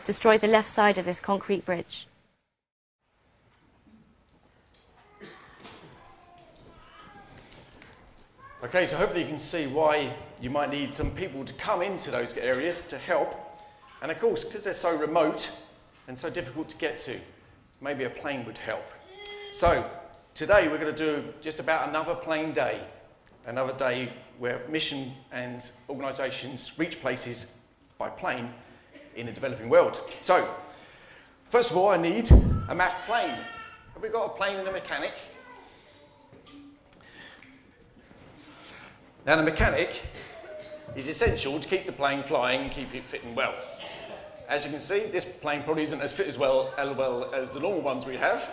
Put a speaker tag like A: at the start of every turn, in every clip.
A: destroyed the left side of this concrete bridge.
B: Okay, so hopefully you can see why you might need some people to come into those areas to help. And of course, because they're so remote and so difficult to get to, maybe a plane would help. So today we're going to do just about another plane day. Another day where mission and organisations reach places by plane in the developing world. So, first of all, I need a MAF plane. Have we got a plane and a mechanic? Now, the mechanic is essential to keep the plane flying and keep it fitting well. As you can see, this plane probably isn't as fit as well as the normal ones we have.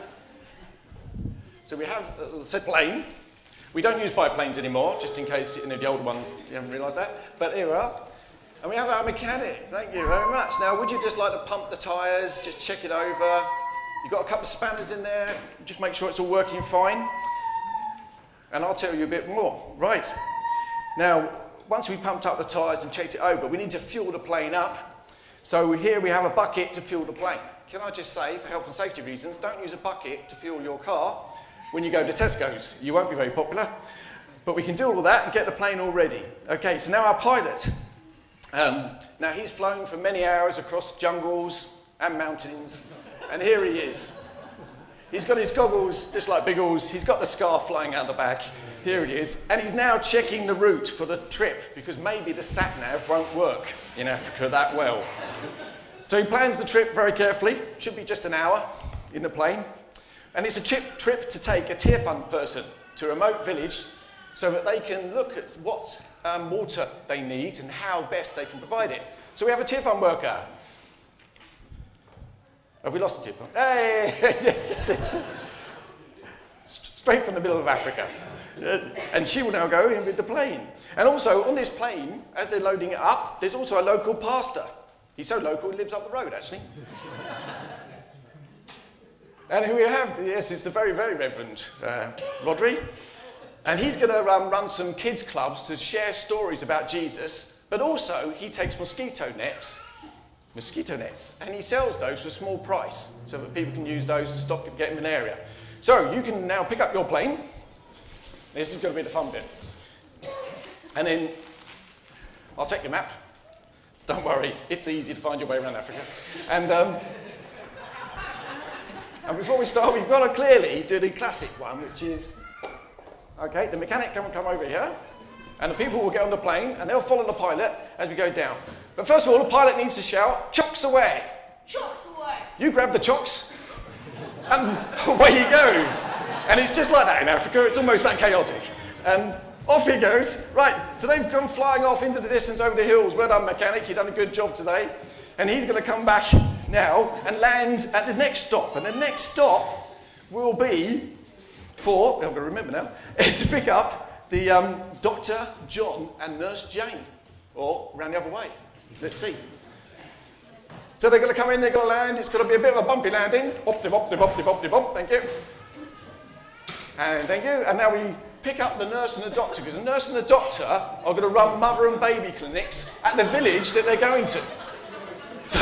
B: So we have a said plane. We don't use biplanes anymore, just in case any of the older ones you haven't realised that. But here we are. And we have our mechanic. Thank you very much. Now, would you just like to pump the tyres, just check it over? You've got a couple of spanners in there. Just make sure it's all working fine. And I'll tell you a bit more. Right. Now, once we pumped up the tyres and checked it over, we need to fuel the plane up. So here we have a bucket to fuel the plane. Can I just say, for health and safety reasons, don't use a bucket to fuel your car when you go to Tesco's. You won't be very popular. But we can do all that and get the plane all ready. Okay, so now our pilot. Now he's flown for many hours across jungles and mountains, and here he is. He's got his goggles, just like Biggles. He's got the scarf flying out the back. Here he is. And he's now checking the route for the trip, because maybe the sat-nav won't work in Africa that well. So he plans the trip very carefully. Should be just an hour in the plane. And it's a trip to take a Tear Fund person to a remote village so that they can look at what water they need and how best they can provide it. So we have a Tear Fund worker. Have we lost a Tear Fund? Hey, yes. Straight from the middle of Africa. And she will now go in with the plane. And also, on this plane, as they're loading it up, there's also a local pastor. He's so local, he lives up the road, actually. And here we have, yes, it's the very, very Reverend Rodri. And he's going to run some kids' clubs to share stories about Jesus, but also he takes mosquito nets, and he sells those for a small price so that people can use those to stop getting malaria. So you can now pick up your plane. This is going to be the fun bit. And then I'll take your map. Don't worry, it's easy to find your way around Africa. And before we start, we've got to clearly do the classic one, which is, okay, the mechanic can come over here, and the people will get on the plane, and they'll follow the pilot as we go down. But first of all, the pilot needs to shout, "Chocks away!"
C: Chocks away!
B: You grab the chocks, and away he goes. And it's just like that in Africa, it's almost that chaotic. And off he goes. Right, so they've gone flying off into the distance over the hills. Well done, mechanic, you've done a good job today. And he's going to come back now and land at the next stop. And the next stop will be for, I'm going to remember now, to pick up the Dr. John and Nurse Jane. Or round the other way. Let's see. So they're going to come in, they're going to land. It's going to be a bit of a bumpy landing. Bop-de-bop-de-bop-de-bop-de-bop. Thank you. And thank you. And now we pick up the nurse and the doctor, because the nurse and the doctor are going to run mother and baby clinics at the village that they're going to. So,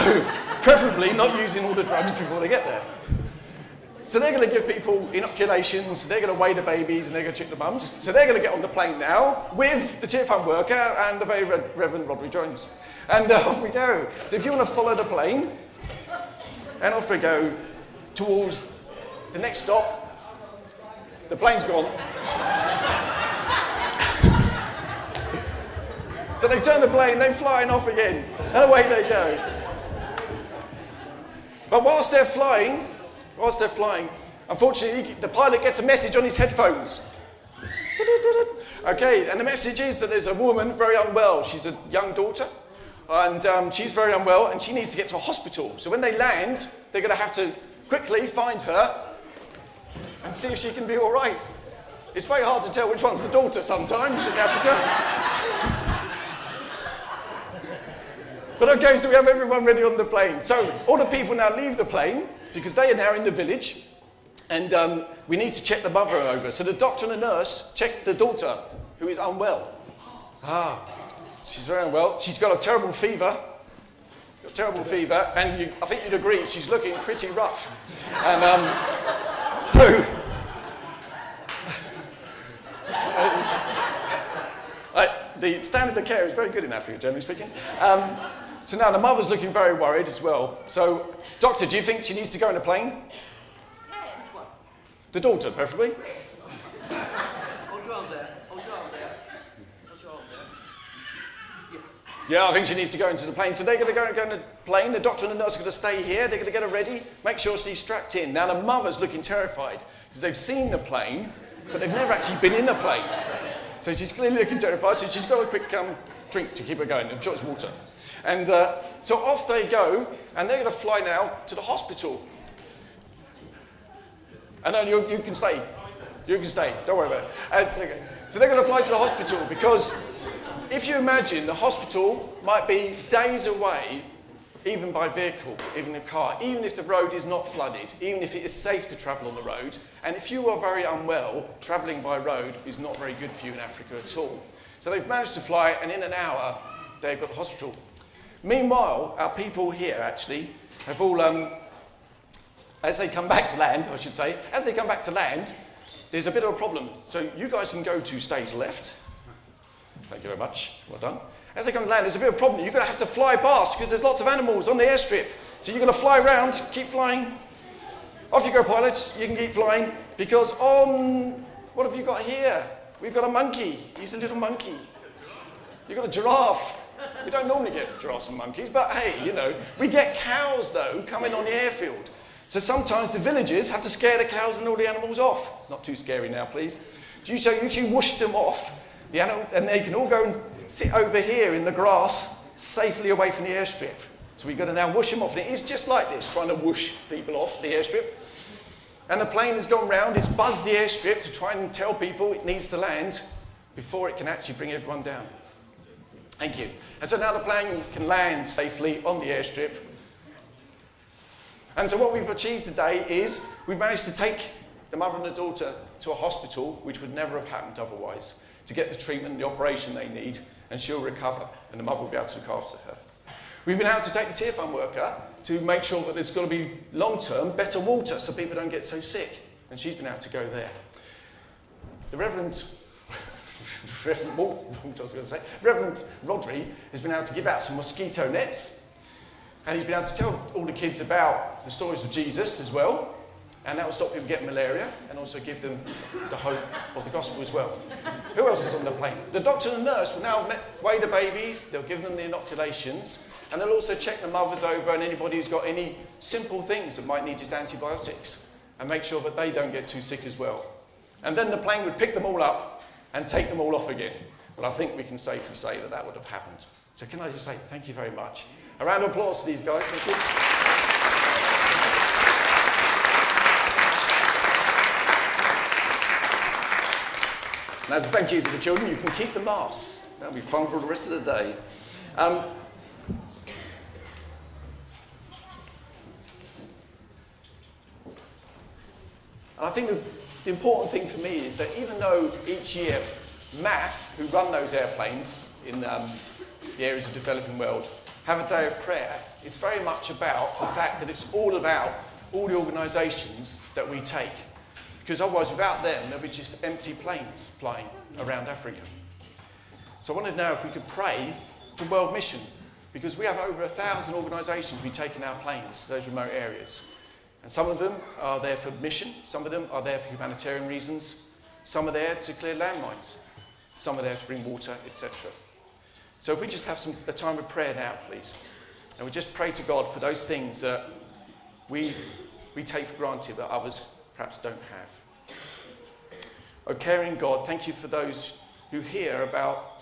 B: preferably not using all the drugs before they get there. So they're going to give people inoculations, they're going to weigh the babies, and they're going to check the mums. So they're going to get on the plane now with the Tear Fund worker and the very Reverend Rodri Jones. And off we go. So if you want to follow the plane, and off we go towards the next stop. The plane's gone. So they turn the plane, they're flying off again, and away they go. But whilst they're flying, unfortunately, the pilot gets a message on his headphones. Okay, and the message is that there's a woman very unwell. She's a young daughter, and she's very unwell, and she needs to get to a hospital. So when they land, they're going to have to quickly find her and see if she can be all right. It's very hard to tell which one's the daughter sometimes in Africa. But okay, so we have everyone ready on the plane. So all the people now leave the plane, because they are now in the village, and we need to check the mother over. So the doctor and the nurse check the daughter, who is unwell. She's very unwell. She's got a terrible fever. got terrible fever, and I think you'd agree she's looking pretty rough. And the standard of care is very good in Africa, generally speaking. So now the mother's looking very worried as well. So, doctor, do you think she needs to go in a plane?
C: Yeah, it's what?
B: The daughter, preferably.
C: Hold your arm there. Hold your arm there. Hold your arm there. Yes.
B: Yeah, I think she needs to go into the plane. So they're going to go in the plane. The doctor and the nurse are going to stay here. They're going to get her ready, make sure she's strapped in. Now the mother's looking terrified because they've seen the plane, but they've never actually been in a plane. So she's clearly looking terrified. So she's got a quick drink to keep her going. I'm sure it's water. And so off they go, and they're going to fly now to the hospital. And then you can stay. You can stay. Don't worry about it. So they're going to fly to the hospital because if you imagine, the hospital might be days away, even by vehicle, even in a car, even if the road is not flooded, even if it is safe to travel on the road. And if you are very unwell, travelling by road is not very good for you in Africa at all. So they've managed to fly, and in an hour, they've got the hospital. Meanwhile, our people here actually have all, as they come back to land, I should say, as they come back to land, there's a bit of a problem. So you guys can go to stage left. Thank you very much. Well done. As they come to land, there's a bit of a problem. You're going to have to fly past because there's lots of animals on the airstrip. So you're going to fly around, keep flying. Off you go, pilots. You can keep flying because what have you got here? We've got a monkey. He's a little monkey. You've got a giraffe. We don't normally get giraffes and monkeys, but hey, you know, we get cows, though, coming on the airfield. So sometimes the villagers have to scare the cows and all the animals off. Not too scary now, please. So if you whoosh them off, and they can all go and sit over here in the grass, safely away from the airstrip. So we've got to now whoosh them off. And it is just like this, trying to whoosh people off the airstrip. And the plane has gone round, it's buzzed the airstrip to try and tell people it needs to land before it can actually bring everyone down. Thank you. And so now the plane can land safely on the airstrip. And so what we've achieved today is we've managed to take the mother and the daughter to a hospital, which would never have happened otherwise, to get the treatment and the operation they need, and she'll recover, and the mother will be able to look after her. We've been able to take the Tear Fund worker to make sure that there's got to be long-term better water so people don't get so sick, and she's been able to go there. The Reverend Rodri has been able to give out some mosquito nets, and he's been able to tell all the kids about the stories of Jesus as well, and that will stop people getting malaria and also give them the hope of the gospel as well. Who else is on the plane? The doctor and the nurse will now weigh the babies, they'll give them the inoculations, and they'll also check the mothers over and anybody who's got any simple things that might need just antibiotics, and make sure that they don't get too sick as well. And then the plane would pick them all up and take them all off again. But I think we can safely say that that would have happened. So can I just say thank you very much. A round of applause to these guys. Thank you. And as a thank you to the children, you can keep the masks. That'll be fun for the rest of the day. I think the important thing for me is that even though each year MAF, who run those airplanes in the areas of the developing world, have a day of prayer, it's very much about the fact that it's all about all the organisations that we take. Because otherwise, without them, there'll be just empty planes flying around Africa. So I wanted to know if we could pray for World Mission, because we have over 1,000 organisations we take in our planes to those remote areas. And some of them are there for mission, some of them are there for humanitarian reasons, some are there to clear landmines, some are there to bring water, etc. So if we just have a time of prayer now, please, and we just pray to God for those things that we take for granted that others perhaps don't have. Oh, caring God, thank you for those who hear about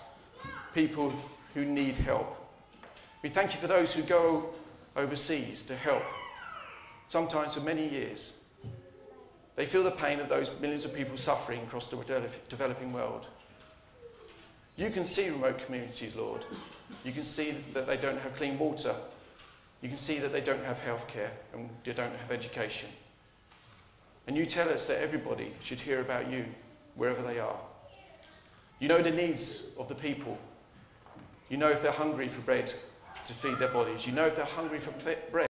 B: people who need help. We thank you for those who go overseas to help, sometimes for many years. They feel the pain of those millions of people suffering across the developing world. You can see remote communities, Lord. You can see that they don't have clean water. You can see that they don't have healthcare and they don't have education. And you tell us that everybody should hear about you wherever they are. You know the needs of the people. You know if they're hungry for bread to feed their bodies. You know if they're hungry for bread.